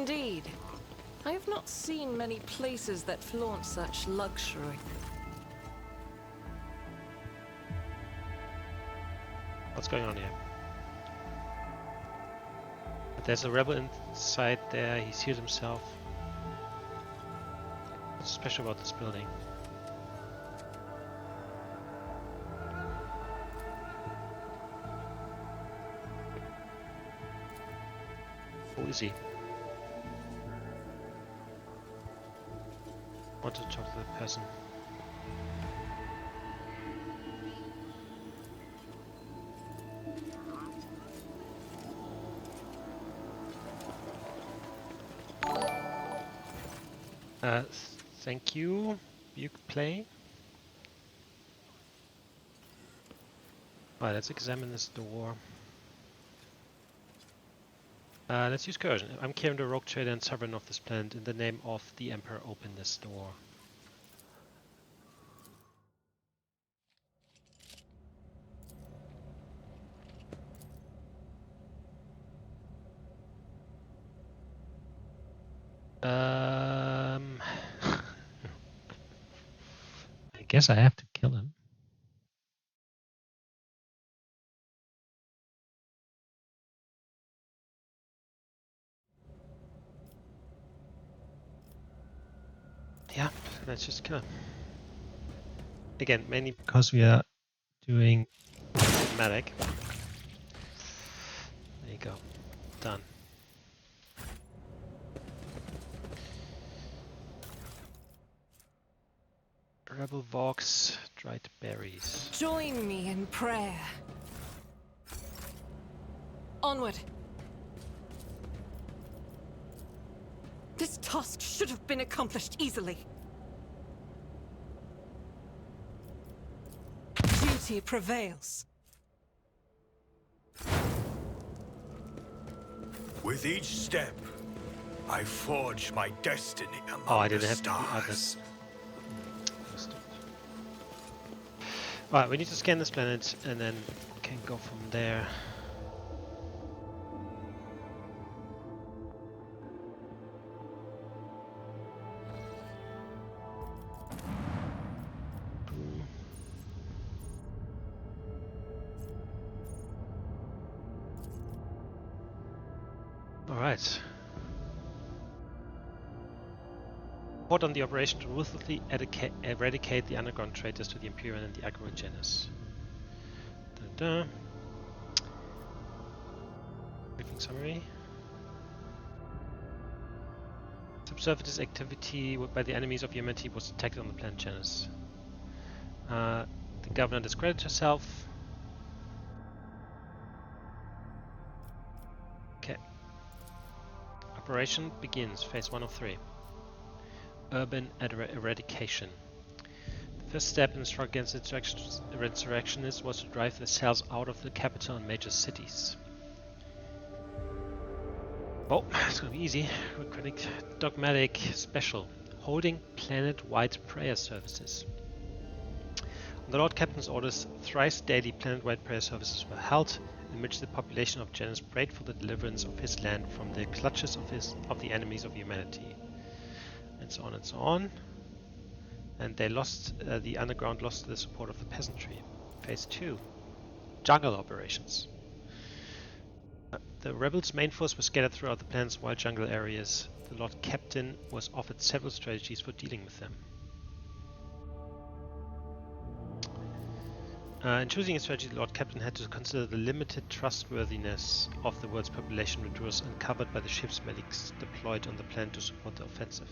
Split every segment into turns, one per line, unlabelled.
indeed. I have not seen many places that flaunt such luxury.
What's going on here? But there's a rebel inside there. He's healed himself. What's special about this building? Who is he? Want to talk to the person. Thank you. You could play. Alright, let's examine this door. Let's use coercion. I'm Kirimdor, rogue trader and sovereign of this planet. In the name of the Emperor, open this door. I guess I have to kill him. Yeah, let's just kill him. Again, mainly because we are doing medic. There you go. Done. Rebel Vox, dried berries.
Join me in prayer. Onward. This task should have been accomplished easily. Duty prevails.
With each step, I forge my destiny among
I
the
didn't have
stars.
to do others. Alright, we need to scan this planet and then we can go from there. Alright. Report on the operation to ruthlessly eradicate the underground traitors to the Imperium and the Aggro Janus. Briefing summary. Subsurface activity by the enemies of humanity was detected on the planet Janus. The governor discredited herself. Okay. Operation begins, phase 1 of 3. Urban eradication. The first step in the struggle against insurrectionists was to drive the cells out of the capital and major cities. Oh, it's gonna be easy. Recruiting dogmatic special. Holding planet-wide prayer services. On the Lord Captain's orders, thrice daily planet-wide prayer services were held, in which the population of Janus prayed for the deliverance of his land from the clutches of the enemies of humanity. And so on and so on. And they lost, the underground lost the support of the peasantry. Phase 2. Jungle operations. The rebels' main force was scattered throughout the planet's wild jungle areas. The Lord Captain was offered several strategies for dealing with them. In choosing a strategy, the Lord Captain had to consider the limited trustworthiness of the world's population, which was uncovered by the ship's medics deployed on the planet to support the offensive.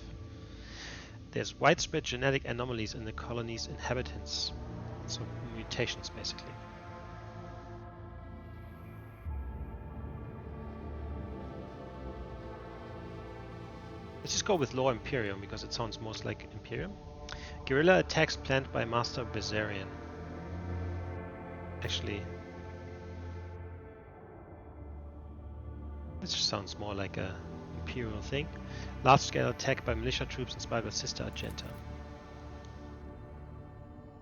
There's widespread genetic anomalies in the colony's inhabitants, so mutations basically. Let's just go with Law Imperium because it sounds most like Imperium. Guerrilla attacks planned by Master Bezarian. Actually, this sounds more like a Imperial thing. Large-scale attack by militia troops inspired by Sister Argenta.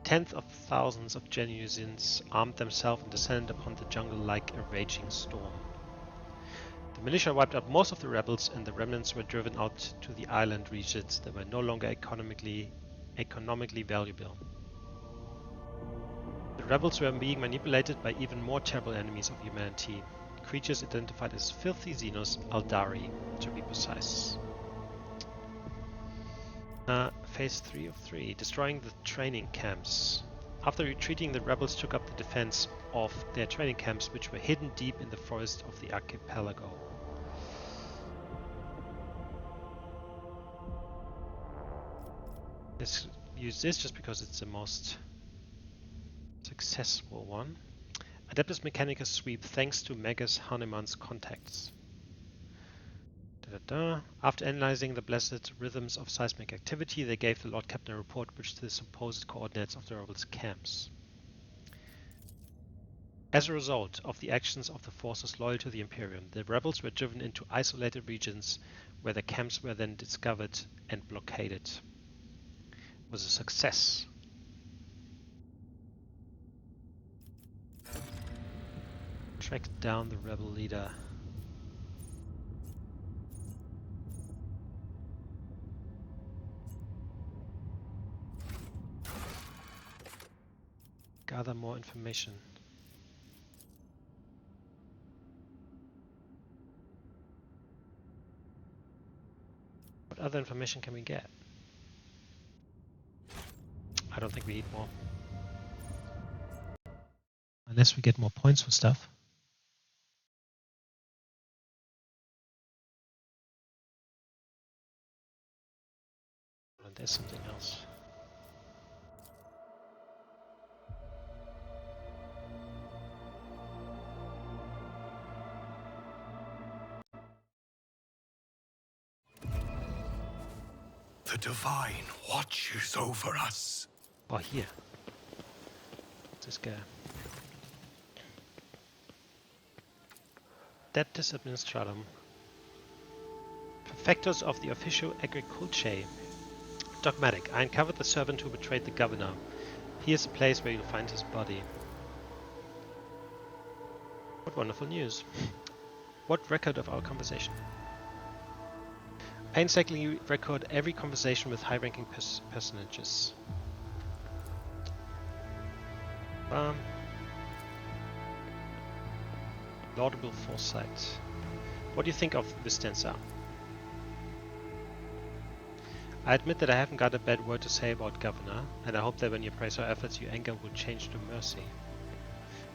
Tens of thousands of Janusins armed themselves and descended upon the jungle like a raging storm. The militia wiped out most of the rebels, and the remnants were driven out to the island regions that were no longer economically valuable. The rebels were being manipulated by even more terrible enemies of humanity, creatures identified as filthy Xenos Aldari, to be precise. Phase 3 of 3, destroying the training camps. After retreating, the rebels took up the defense of their training camps, which were hidden deep in the forest of the archipelago. Let's use this just because it's the most successful one. Adeptus Mechanicus sweep thanks to Magus Hahnemann's contacts. After analyzing the blessed rhythms of seismic activity, they gave the Lord Captain a report which the supposed coordinates of the rebels' camps. As a result of the actions of the forces loyal to the Imperium, the rebels were driven into isolated regions where the camps were then discovered and blockaded. It was a success. Track down the rebel leader. Gather more information. What other information can we get? I don't think we need more. Unless we get more points for stuff. And there's something else.
The Divine watches over us.
Oh, here. This guy. Adeptus Administratum. Perfectors of the Officio Agriculture. Dogmatic. I uncovered the servant who betrayed the governor. Here's the place where you'll find his body. What wonderful news. What record of our conversation? Painstakingly record every conversation with high-ranking personages. Laudable foresight. What do you think of Vistenza? I admit that I haven't got a bad word to say about Governor, and I hope that when you praise her efforts, your anger will change to mercy.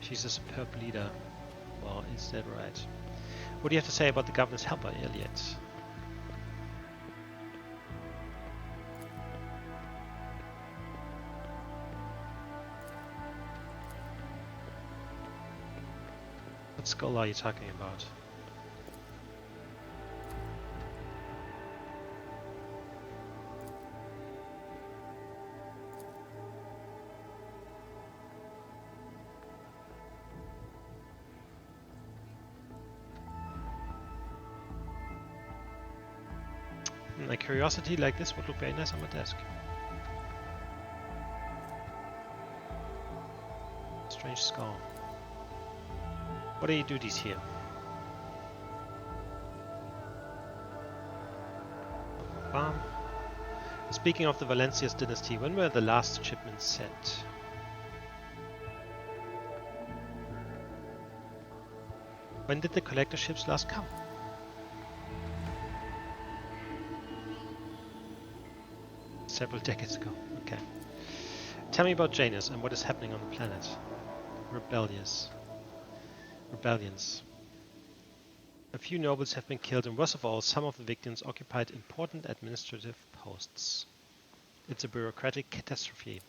She's a superb leader. Well, is that right? What do you have to say about the Governor's helper, Elliot? What skull are you talking about? A curiosity like this would look very nice on my desk. Strange skull. What are your duties here? Speaking of the Valencia's dynasty, when were the last shipments sent? When did the collector ships last come? Several decades ago. Okay. Tell me about Janus and what is happening on the planet. Rebellions. A few nobles have been killed, and worst of all, some of the victims occupied important administrative posts. It's a bureaucratic catastrophe.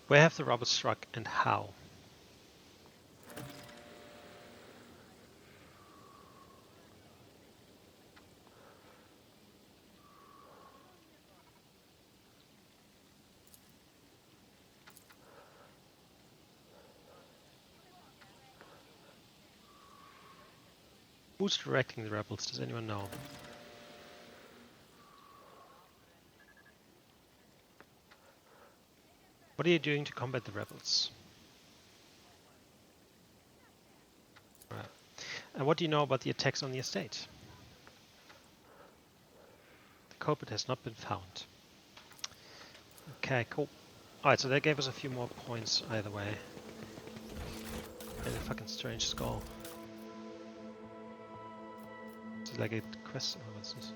Where have the robots struck and how? Who's directing the rebels? Does anyone know? What are you doing to combat the rebels? Right. And what do you know about the attacks on the estate? The culprit has not been found. Okay, cool. Alright, so that gave us a few more points either way. And a fucking strange skull. Is it like a quest? Oh, what's this?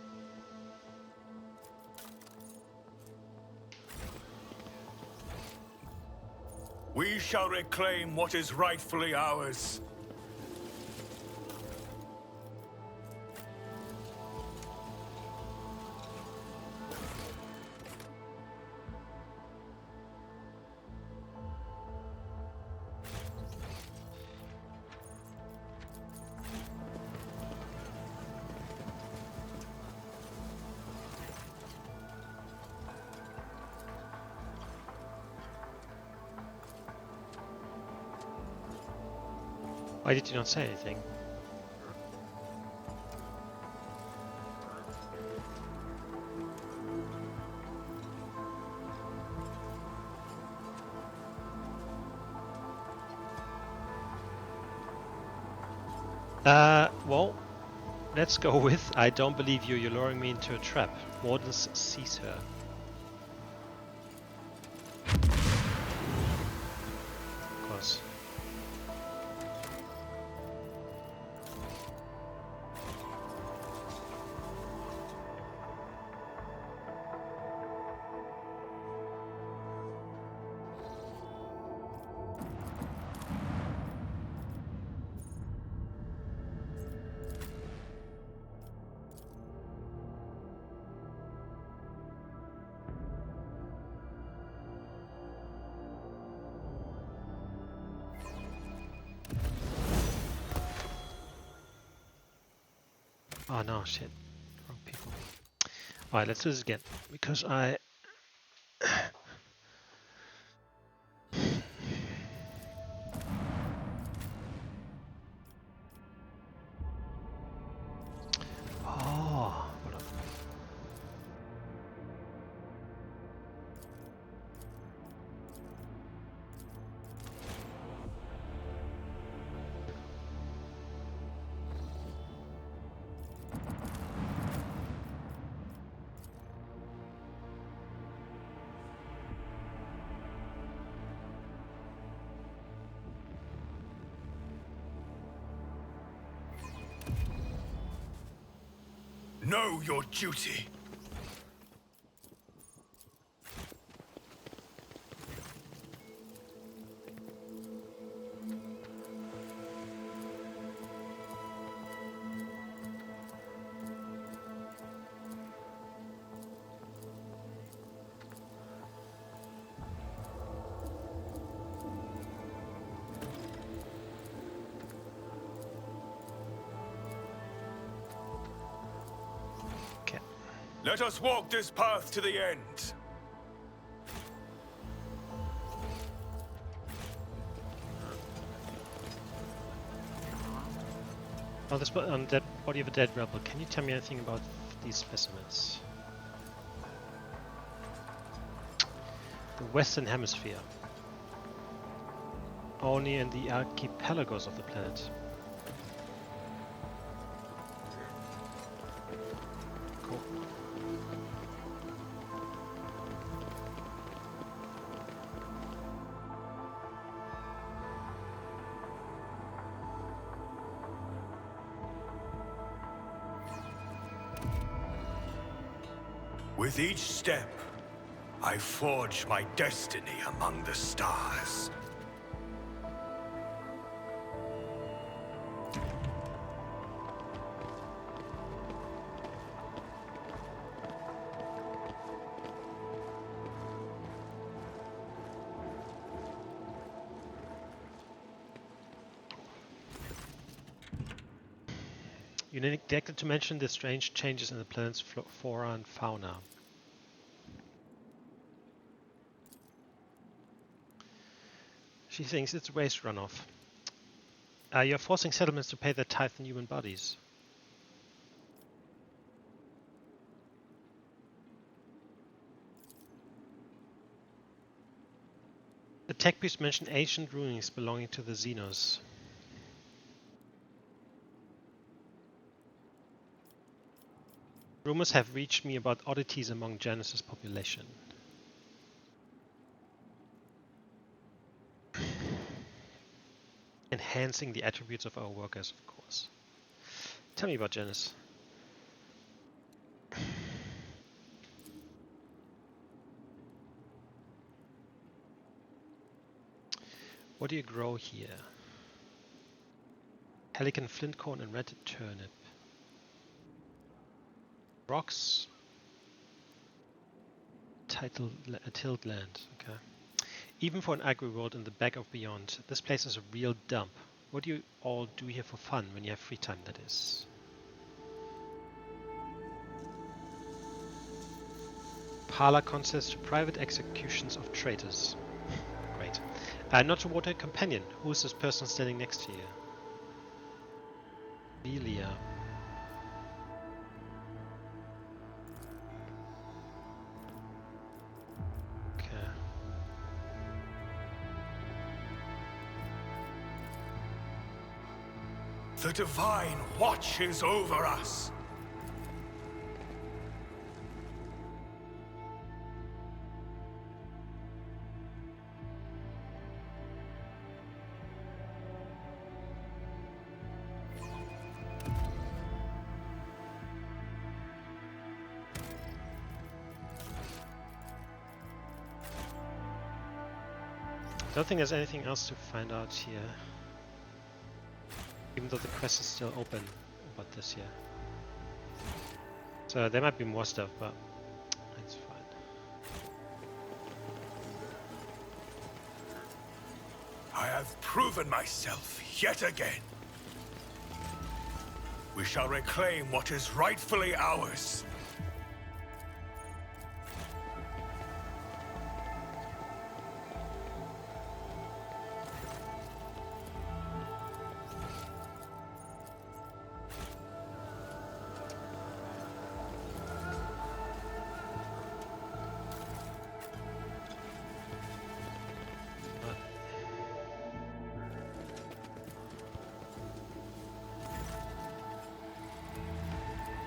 We shall reclaim what is rightfully ours.
Why did you not say anything? Well, let's go with I don't believe you, you're luring me into a trap. Wardens seize her. Of course. Oh no, shit. Wrong people. Alright, let's do this again. Because I... Oh, what up?
Know your duty. Let us walk this path to the end.
On this on that body of a dead rebel, can you tell me anything about these specimens? The Western Hemisphere. Only in the archipelagos of the planet. Cool.
With each step, I forge my destiny among the stars.
You neglected to mention the strange changes in the planet's flora and fauna. She thinks it's waste runoff. You're forcing settlements to pay their tithe in human bodies. The tech piece mentioned ancient ruins belonging to the Xenos. Rumors have reached me about oddities among Janus's population. Enhancing the attributes of our workers, of course. Tell me about Janus. What do you grow here? Pelican flint corn and red turnip. Rocks. Tilled land, okay. Even for an agri-world in the back of beyond, this place is a real dump. What do you all do here for fun when you have free time, that is? Parlor concerts to private executions of traitors. Great. Not to water a companion. Who is this person standing next to you? Velia. Okay.
The Divine watches over us.
I don't think there's anything else to find out here. Even though the quest is still open about this here. So there might be more stuff, but that's fine.
I have proven myself yet again. We shall reclaim what is rightfully ours.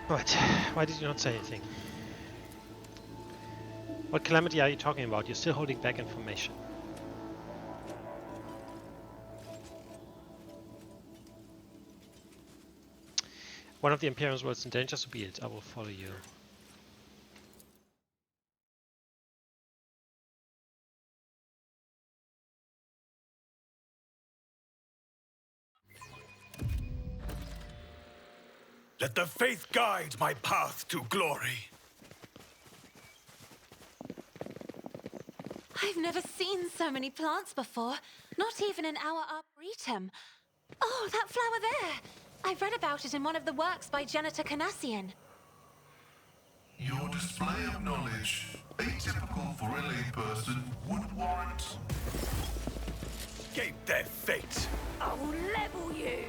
What? Why did you not say anything? What calamity are you talking about? You're still holding back information. One of the Imperium's worlds in danger, so be it. I will follow you.
Let the faith guide my path to glory.
I've never seen so many plants before. Not even in our arboretum. Oh, that flower there! I read about it in one of the works by Janitor Canassian.
Your display of knowledge, atypical for a layperson, would warrant...
Escape their fate.
I will level you!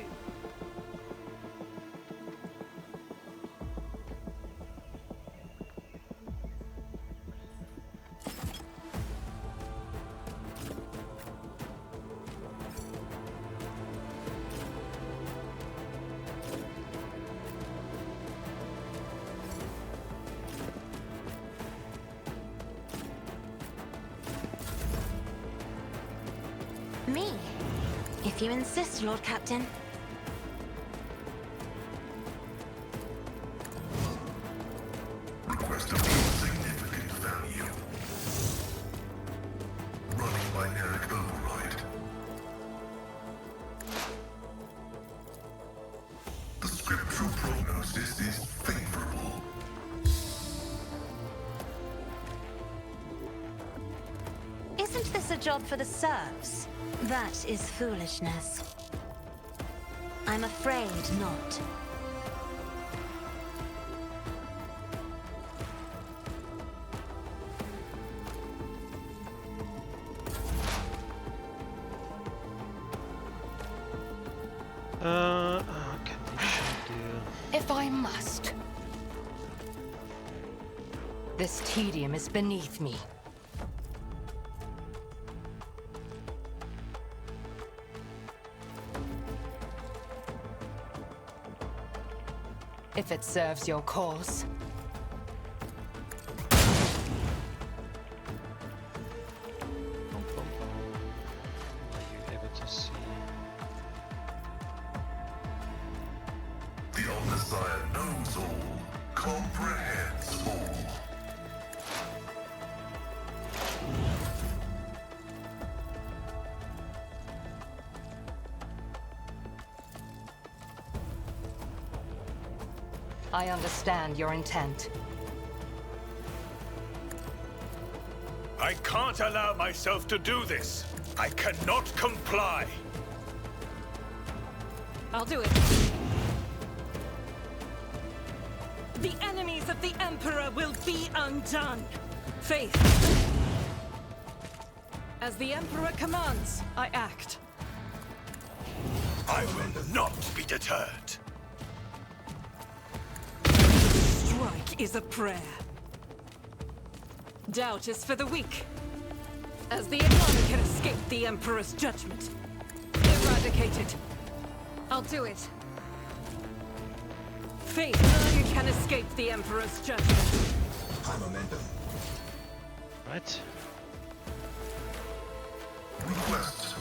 Me? If you insist, Lord Captain.
Request of insignificant value. Running binaric override. The scriptural prognosis is favorable.
Isn't this a job for the serfs? That is foolishness. I'm afraid not.
Okay, we should do...
If I must. This tedium is beneath me. if it serves your cause.
Are you able to see?
The Omnissiah knows all, comprehends all.
I understand your intent.
I can't allow myself to do this. I cannot comply.
I'll do it. The enemies of the Emperor will be undone. Faith. As the Emperor commands, I act.
I will not be deterred.
Strike is a prayer. Doubt is for the weak. As the none can escape the Emperor's judgment. Eradicated. I'll do it. Faith, none can escape the Emperor's judgment.
High momentum.
Right.
Request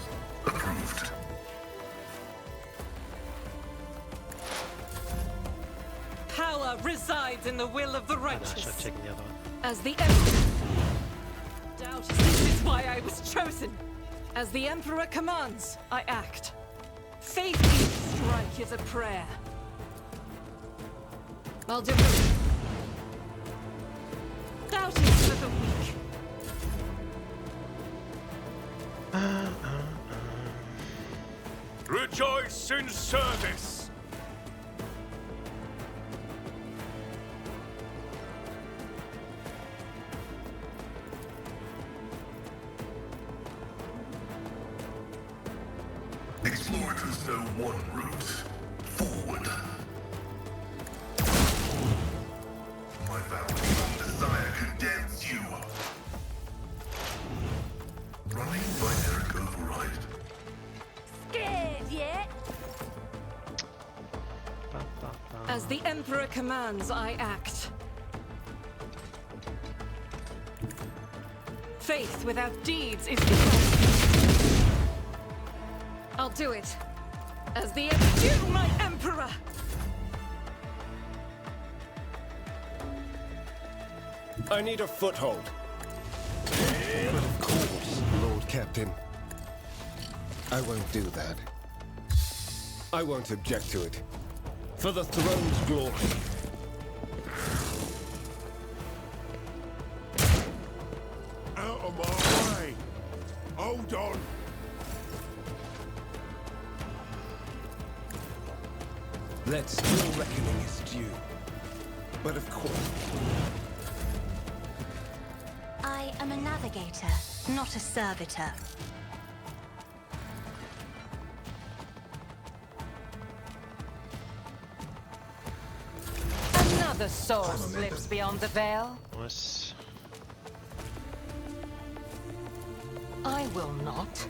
approved.
Power resides in the will of the
Oh, no, I should have
righteous.
taken the other one.
As the Emperor... Doubt this is why I was chosen. As the Emperor commands, I act. Faith in strike is a prayer. I'll do it. Doubt is for the weak.
Rejoice in service.
Explorators know one route. Forward. My valiant desire condemns you. Running binary override.
Scared yet?
Bum, bum, bum.
As the Emperor commands, I act. Faith without deeds is dead. I'll do it. As the you, my Emperor!
I need a foothold. But of course, Lord Captain. I won't do that. I won't object to it. For the throne's glory.
Out of my way. Hold on.
Let's your reckoning is due. But of course,
I am a navigator, not a servitor.
Another soul slips beyond the veil.
Was
I will not.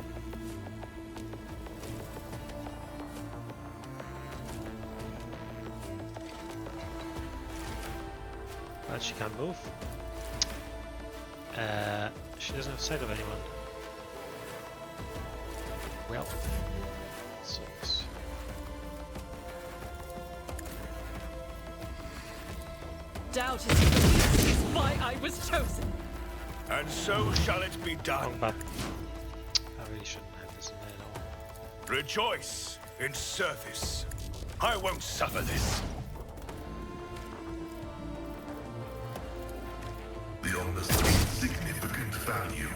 but she can't move. She doesn't have sight of anyone. Well, sucks.
Doubt is why I was chosen.
And so shall it be
Wrong
done.
button. I really shouldn't have this in there at all.
Rejoice in service. I won't suffer this.
The Omnissiah's significant value.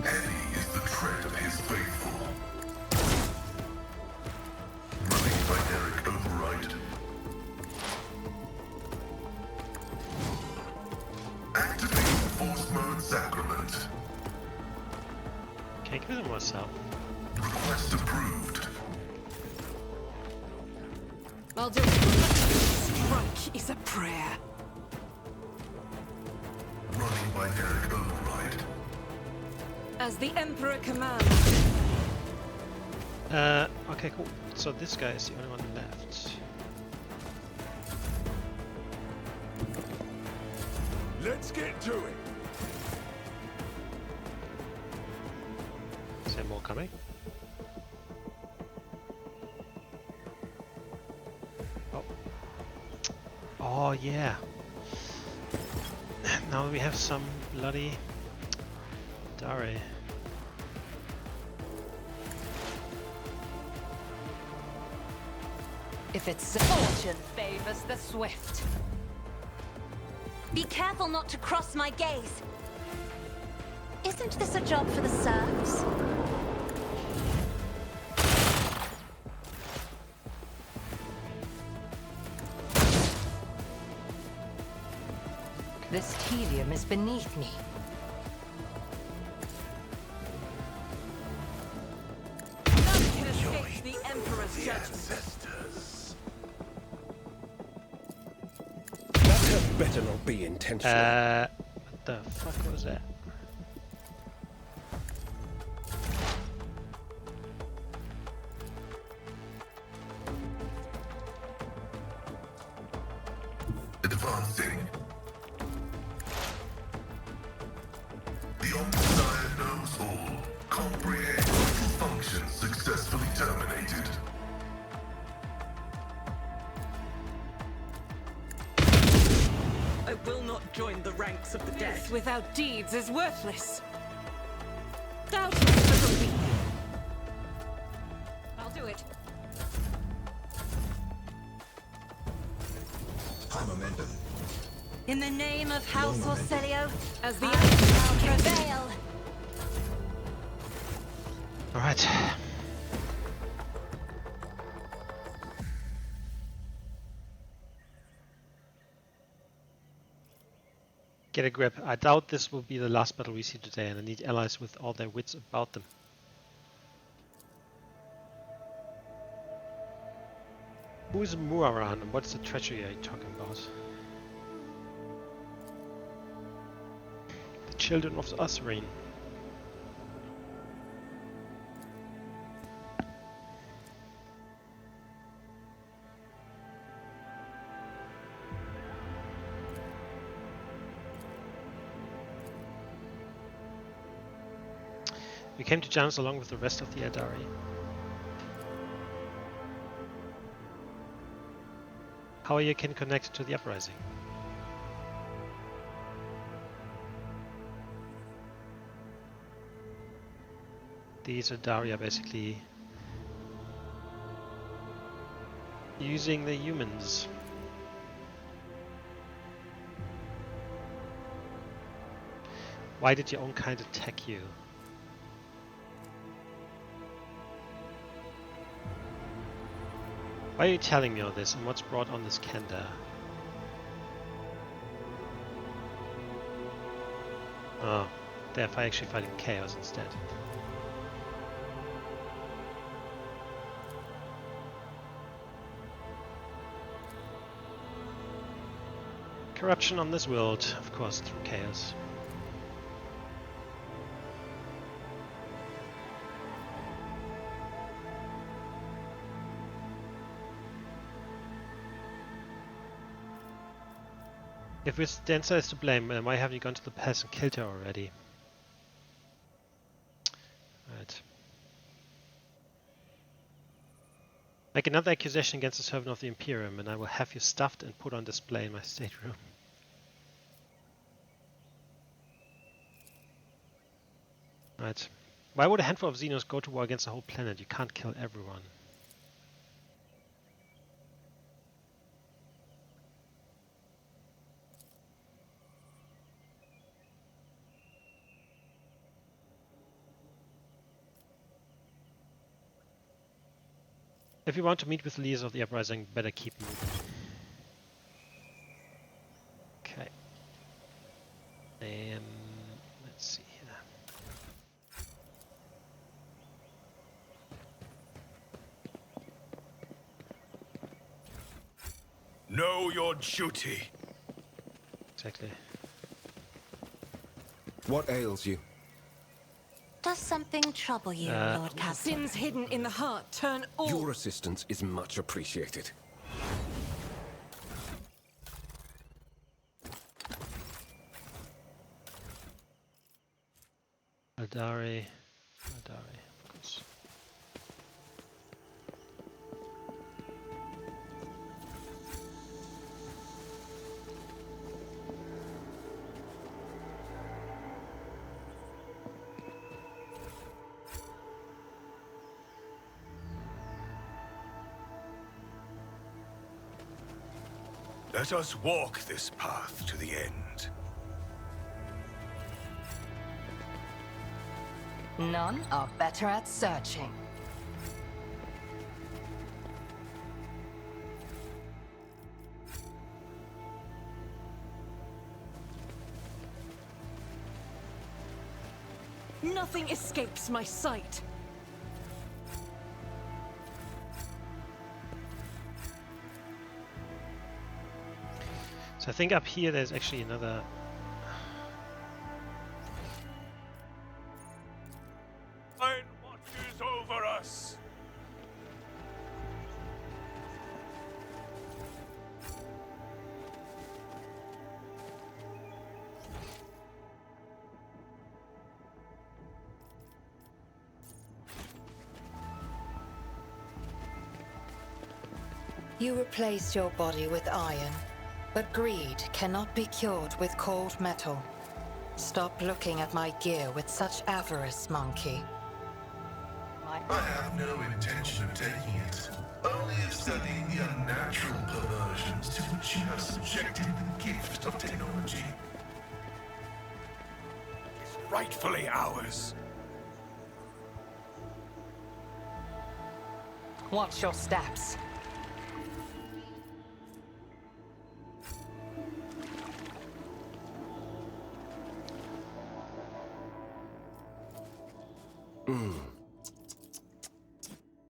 Heavy is the tread of his faithful. Running binary override. Activating force mode sacrament.
Can't give it myself.
Request approved.
I'll do it. Strike is a prayer.
Running binary override.
As the Emperor commands.
Okay, cool. So this guy is the only one left.
Let's get to it.
Is there more coming? Oh. Oh yeah. Now we have some bloody Dari.
If it's fortune favors the swift.
Be careful not to cross my gaze. Isn't this a job for the serfs?
This tedium is beneath me.
None can escape the Emperor's judgment.
Ancestors.
That had better not be intentional.
What the fuck was that?
Advancing. The Omnissiah knows all. Comprehend. Function successfully terminated.
I will not join the ranks of the dead. Without deeds is worthless. Thou shalt be. I'll do it.
High momentum.
In the name of House Orcelio,
As the
I shall prevail.
Alright. Get a grip. I doubt this will be the last battle we see today, and I need allies with all their wits about them. Who is Muaran, and what's the treachery are you talking about? The children of the Usrein. We came to Janus along with the rest of the Adari. How are you connected to the uprising? These Adari are basically using the humans. Why did your own kind attack you? Why are you telling me all this, and what's brought on this Kenda? Oh, they're actually fighting chaos instead. Corruption on this world, of course, through chaos. If Stanza is to blame, then why haven't you gone to the pass and killed her already? Right. Make another accusation against the servant of the Imperium, and I will have you stuffed and put on display in my stateroom. Right. Why would a handful of Xenos go to war against the whole planet? You can't kill everyone. If you want to meet with the leaders of the uprising, better keep moving. Okay. Let's see here.
Know your duty.
Exactly.
What ails you?
Does Does something trouble you, Lord Captain?
Sins hidden in the heart turn all.
Your assistance is much appreciated.
Aldari, of course.
Let us walk this path to the end.
None are better at searching.
Nothing escapes my sight.
So I think up here there's actually another.
Find what is over us.
You replaced your body with iron, but greed cannot be cured with cold metal. Stop looking at my gear with such avarice, monkey.
I have no intention of taking it, only of studying the unnatural perversions to which you have subjected the gift of technology.
It's rightfully ours.
Watch your steps.